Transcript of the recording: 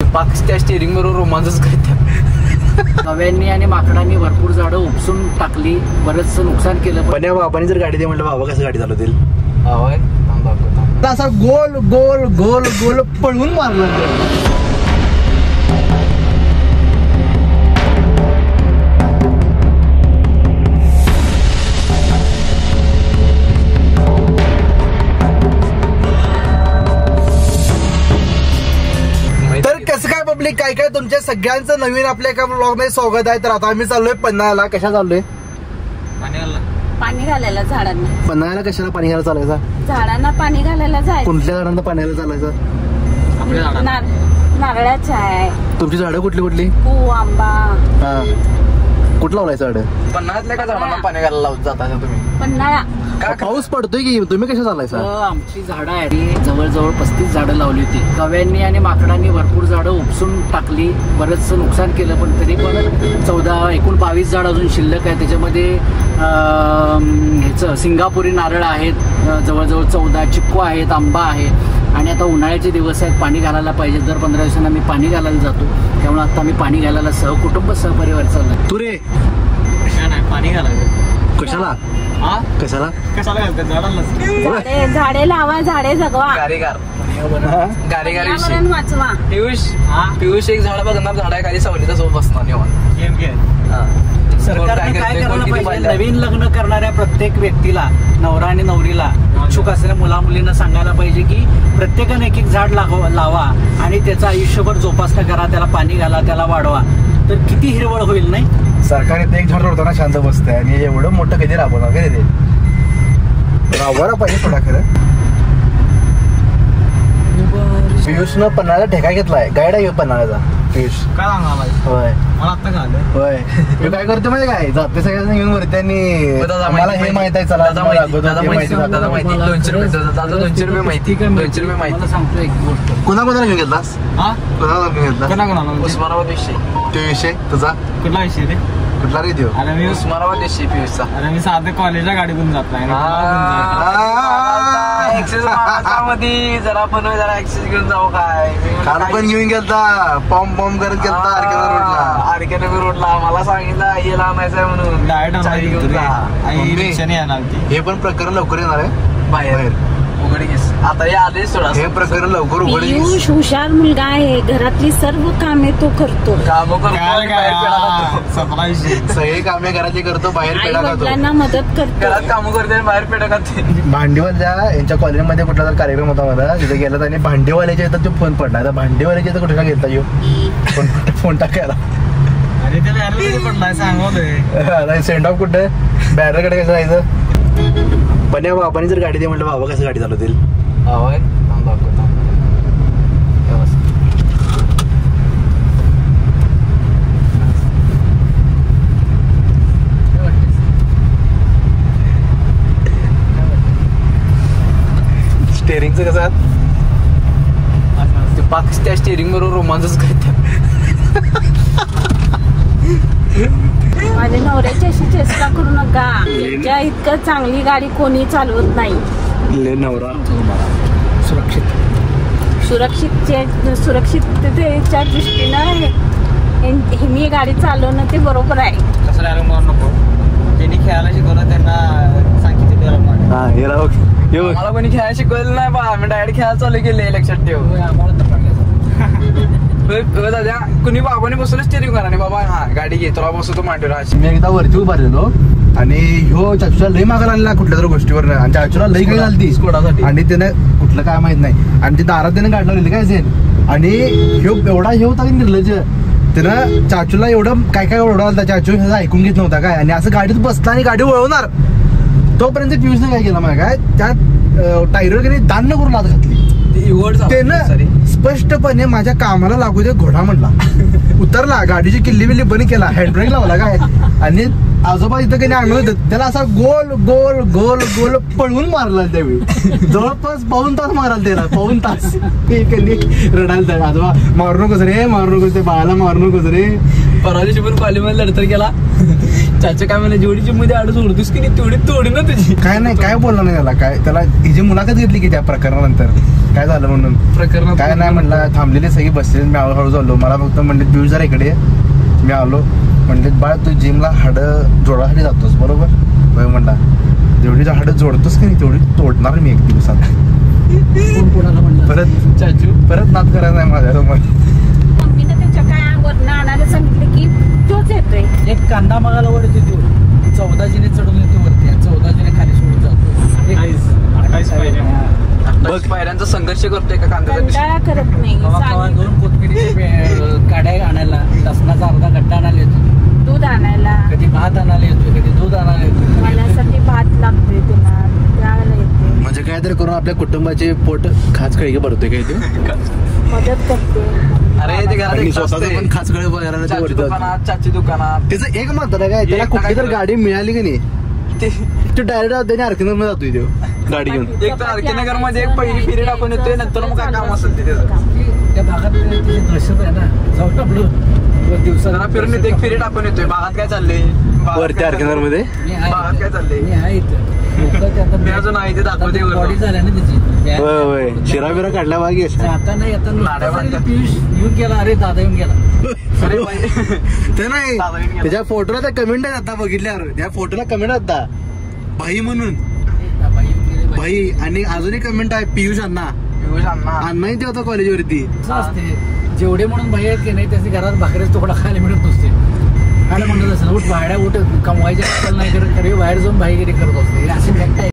त्या स्टेरिंग बरोबर रोमांचच करतात. नव्यांनी आणि माकडांनी भरपूर झाडं उपसून टाकली, बरंच नुकसान केलं. पण या बाबांनी जर गाडी दे म्हटलं बाबा कसं गाडी चालवतील? असा गोल गोल गोल गोल पळून मारलं. पब्लिक काय काय तुमच्या सगळ्यांचं नवीन आपल्या एका ब्लॉग मध्ये स्वागत आहे. तर आता आम्ही चाललोय पन्हाळ्याला. कशा चाललोय? पाणी घालायला झाडांना. पन्हाळ्याला कशाला पाणी घालायला चालायचं? झाडांना पाणी घालायला जायचं. कुठल्या झाडांना पाण्याला चालायचं? नारळाचं आहे. तुमची झाडं कुठली कुठली? आंबा. हा, कुठं लावलाय झाड? पन्हाळ्यातल्या का झाडांना पाणी घालायला लावत जाता तुम्ही? पन्हाळा. पाऊस पडतोय की तुम्ही कशा चालायचा? आमची झाडं आहेत, जवळजवळ 35 झाडं लावली होती. नव्यांनी आणि माकडांनी भरपूर झाडं उपसून टाकली, बरंच नुकसान केलं. पण तरी पण एकूण 22 झाड अजून शिल्लक आहे. त्याच्यामध्ये ह्याचं सिंगापुरी नारळ आहेत जवळजवळ 14, चिक्कू आहेत, आंबा आहे. आणि आता उन्हाळ्याचे दिवस आहेत, पाणी घालायला पाहिजे. दर 15 दिवसांना मी पाणी घालायला जातो. त्यामुळे आता मी पाणी घालायला सहकुटुंब सहपरिवार चाललो. तू रे नाही पाणी घालायचं कशाला? कशाला कशाला घालतात झाडांना? झाडे लावा, झाडे जगवा. गारेगारी वाचवा. पियुष एक झाड बघणार, झाडाखाली सावलीचा सोबत बसणार सरकारने काय करायला पाहिजे? नवीन लग्न करणाऱ्या प्रत्येक व्यक्तीला, नवरा आणि नवरीला, इच्छुक असलेल्या मुला मुलींना सांगायला पाहिजे की प्रत्येकाने एक एक झाड लावा आणि त्याचं आयुष्यभर जोपासना करा, त्याला पाणी घाला, त्याला वाढवा. तर किती हिरवळ होईल नाही? सरकार एक झाड रोडताना शांत बसतंय आणि एवढं मोठं कधी राबवणार का ते? राबवायला पाहिजे थोडा. खरं पियुषनं पन्हाळ्याला ठेका घेतलाय. गाईड आहे पन्हाळ्याचा पियुष. काय सांगाल? होय, मला आता झालं. होय. मी काय करतो माहिती काय, जाते सगळ्यांना घेऊन वरती आणि मला हे माहित आहे. चला दादा माहिती 200 रुपये माहिती. 200 रुपये माहिती सांगतो एक गोष्ट. कोणाकोणाला घेऊन घेतलास? कोणाला घेऊन घेतला? कोणाकोणाला? उस्मानाबाद विषय. तो विषय तुझा कुठला विषय रे? कुठला रे देऊ? अरे मी उस्मानाबाद विषय पियुषचा. अरे मी साधं कॉलेजला गाडी घेऊन जात नाही. मध्ये जरा पण जरा ऍक्सेस घेऊन जाऊ. काय काल पण घेऊन गेलता, पॉम पॉम करत गेलता आरके नगर रोडला. मला सांगितलं याला आणायचंय म्हणून चावी घेऊन जा. हे पण प्रकरण लवकर येणार आहे बाहेर उघडकीस. आता हे आदेश सोडा. हे प्रकरण लवकर उघडकीस. पियुष हुशार मुलगा आहे, घरातली सर्व कामे तो करतो. काम सगळे कामे घरातली करतो, बाहेर आई पेढा खातो. वडिलांना मदत करतो. घरात काम करते, बाहेर पेढा खाते. भांडीवाल्या यांच्या कॉलेजमध्ये कुठला तर कार्यक्रम होता मला, तिथे गेला आणि भांडीवाल्याच्या इथं तो फोन पडला. आता भांडीवाल्याच्या इथं कुठला गेलता येऊ फोन टाकायला. आणि ते बॅरल पडलाय सांगतोय. सेंड ऑफ कुठे? बॅरलकडे कसं जायचं? पण या बाबांनी जर गाडी दे म्हटलं बाबा कसं गाडी चालवतील? स्टेरिंगचं कसं त्या स्टेरिंग बरोबर रोमांचच करतात. माझ्या नवऱ्याची अशी चेष्टा करू नका. त्याच्या इतकं चांगली गाडी कोणी चालवत नाही. नवरा सुरक्षिततेच्या दृष्टीनं मी गाडी चालवणं ते बरोबर आहे. कसं डायरेक्ट मारू नको. त्यांनी खेळायला शिकवलं, त्यांना सांगितलं. मला कोणी खेळायला शिकवलं नाही बा. आम्ही डायरेक्ट खेळायला चालू केले. लक्षात ठेव. दादा कुणी बाबाने बसवलं स्टेरिंग करा आणि बाबा हा गाडी घे तुला बसवतो मांडीवर. मी एकदा वरती उभारलेलो आणि ह्यो चाचूला लई मागायला आणला कुठल्या तरी गोष्टीवर. आणि चाचूला लई काही झाली स्कोडासाठी आणि त्याने कुठलं काय माहित नाही. आणि ती दारात त्याने गाडी लावलेली काय असेल. आणि ह्यो एवढा हे होता की निर्लज्ज, त्यानं चाचूला एवढं काय काय ओरडा. चाचू ह्याचं ऐकून घेत नव्हता काय. आणि असं गाडीत बसला आणि गाडी वळवणार तोपर्यंत पियुषने काय केलं माहिती काय, त्या टायरवर त्यांनी दान करून हात घातली. त्यानं स्पष्टपणे माझ्या कामाला लागू दे घोडा म्हणला. उतरला, गाडीची किल्ली बिल्ली बंद केला, हँडब्रेक लावला काय. आणि आजोबा इथं काही आणलं होतं त्याला असा गोल गोल गोल गोल पळवून मारला. त्यावेळी जवळपास 1.5 तास माराल त्याला. 1.5 तास रडायला. आजोबा मारू नकोस रे, मारू नकोस, ते बाळाला मारू नकोस रे. परवा दिवशी पण कॉलेजमध्ये लढतर गेला. चाचा काय म्हणा जेवढीची मध्ये आडच उडतोस की तेवढी तोडी ना तुझी. काय नाही काय बोलला नाही त्याला. काय त्याला हिची मुलाखत घेतली की त्या प्रकरणानंतर काय झालं म्हणून प्रकरण काय नाही म्हणलं. थांबलेले सगळी बसले. मी हळूहळू झालो. मला फक्त म्हणले पियुष जरा इकडे. मी आलो. म्हणले बाळ तू जिमला हाडं जोडासाठी जातोस बरोबर. म्हणला जेवढी हाडं जोडतोस की नाही तेवढी तोडणार मी एक दिवसात. कोण कोणाला म्हणलं परत चाचू परत नाद करायचा नाही माझ्यासमोर. मम्मीनं त्याच्या काय वरनं आणायला सांगितलं की तोच येतोय. एक कांदा मागायला वर येतो तो 14 जिने चढून येतो वरती आणि 14 जिने खाली सोडून जातो. बघ पायऱ्यांचा संघर्ष करतोय का कांद्याचा. कंटाळा करत नाही. कवा 2 कोथमिरीचे काड्या आणायला, लसणाचा अर्धा गड्डा आणायला येतो, दूध आणायला कधी भात आणायला येतो, कधी दूध आणायला येतो. खाण्यासाठी भात लागतोय तिला त्याला येते. म्हणजे काहीतरी करून आपल्या कुटुंबाचे पोट खास कळगे भरतोय काय ते. मदत करते. अरे ते घरात आणि एक स्वतःचं असते. पण खास कळे बघायला ते चाची वरती जातं. दुकानात चाची दुकानात त्याचं एक मात्र आहे काय त्याला एक कुठली तर टाकायचं. गाडी मिळाली की नाही ते तो डायरेक्ट त्याने आरकेनगर मध्ये जातोय तो गाडी घेऊन. एक तर आरकेनगर मध्ये एक पहिली फेरी टाकून येतोय नंतर मग काय काम असेल ते त्याचं. त्या भागात तिथे दहशत आहे ना. जाऊन आपलं दिवसाला जरा फिरून येते एक फेरी टाकून येतोय. भागात काय चाललंय वरती आरकेनगर मध्ये भागात काय चाललंय. मी आहे इथं. लोकं ते आता मी अजून आहे ते दाखवते वर. बॉडी झाल्या ना त्याची. होय होय शिरा बिरा काढला बागी अशा. जाताना येताना लाड्या बांधतात. पियुष येऊन गेला. अरे दादा येऊन गेला. अरे बाई. ते नाही दादा येऊन गेला. त्याच्या फोटोला त्या कमेंट आहेत आता बघितल्यावर. त्या फोटोला कमेंट आता भाई म्हणून बाई येऊन गेले, बाई. भाई. आणि अजूनही कमेंट आहे पियुष अण्णा. पियुष अण्णा. अण्णाही ते होता कॉलेजवरती. असं असते. जेवढे म्हणून बाई आहेत की नाही त्याची घरात भाकरीच तुकडा खायला मिळत नसते. काय म्हणत असेल उठ भाड्या उठ कमवायच्या नाही करत खरी बाहेर जाऊन भाईगिरी करत असते. अशी व्यक्त आहे.